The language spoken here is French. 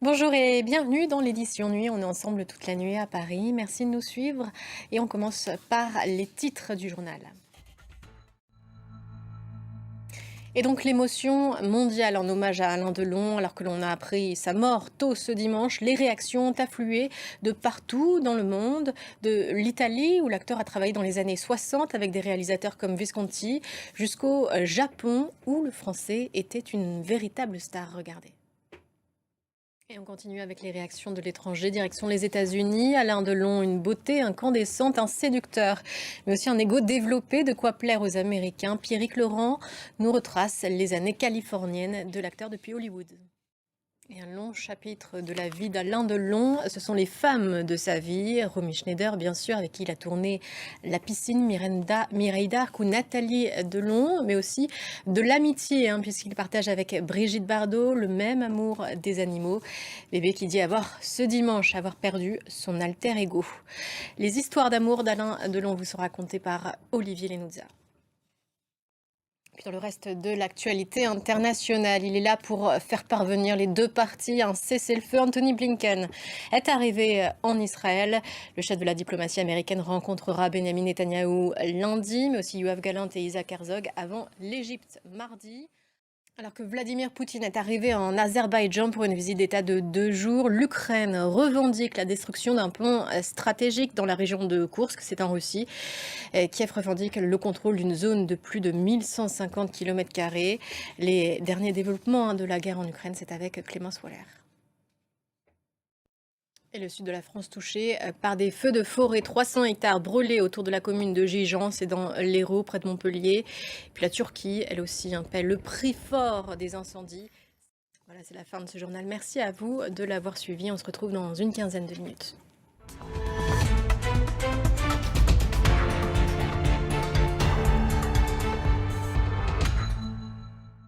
Bonjour et bienvenue dans l'édition nuit. On est ensemble toute la nuit à Paris. Merci de nous suivre et on commence par les titres du journal. Et donc l'émotion mondiale en hommage à Alain Delon, alors que l'on a appris sa mort tôt ce dimanche, les réactions ont afflué de partout dans le monde, de l'Italie où l'acteur a travaillé dans les années 60 avec des réalisateurs comme Visconti, jusqu'au Japon où le français était une véritable star. Regardez. Et on continue avec les réactions de l'étranger, direction les États-Unis. Alain Delon, une beauté incandescente, un séducteur, mais aussi un ego développé, de quoi plaire aux Américains. Pierrick Laurent nous retrace les années californiennes de l'acteur depuis Hollywood. Et un long chapitre de la vie d'Alain Delon, ce sont les femmes de sa vie. Romy Schneider, bien sûr, avec qui il a tourné La piscine, Mireille d'Arc ou Nathalie Delon, mais aussi de l'amitié, puisqu'il partage avec Brigitte Bardot le même amour des animaux. Bébé qui dit avoir, ce dimanche, avoir perdu son alter ego. Les histoires d'amour d'Alain Delon vous sont racontées par Olivier Lenouza. Puis dans le reste de l'actualité internationale, il est là pour faire parvenir les deux parties un cessez-le-feu. Anthony Blinken est arrivé en Israël. Le chef de la diplomatie américaine rencontrera Benjamin Netanyahou lundi, mais aussi Yoav Gallant et Isaac Herzog avant l'Égypte mardi. Alors que Vladimir Poutine est arrivé en Azerbaïdjan pour une visite d'État de 2 jours, l'Ukraine revendique la destruction d'un pont stratégique dans la région de Koursk, c'est en Russie. Kiev revendique le contrôle d'une zone de plus de 1150 km². Les derniers développements de la guerre en Ukraine, c'est avec Clémence Waller. Et le sud de la France touché par des feux de forêt, 300 hectares brûlés autour de la commune de Gijan, c'est dans l'Hérault, près de Montpellier. Puis la Turquie, elle aussi, paie le prix fort des incendies. Voilà, c'est la fin de ce journal. Merci à vous de l'avoir suivi. On se retrouve dans une quinzaine de minutes.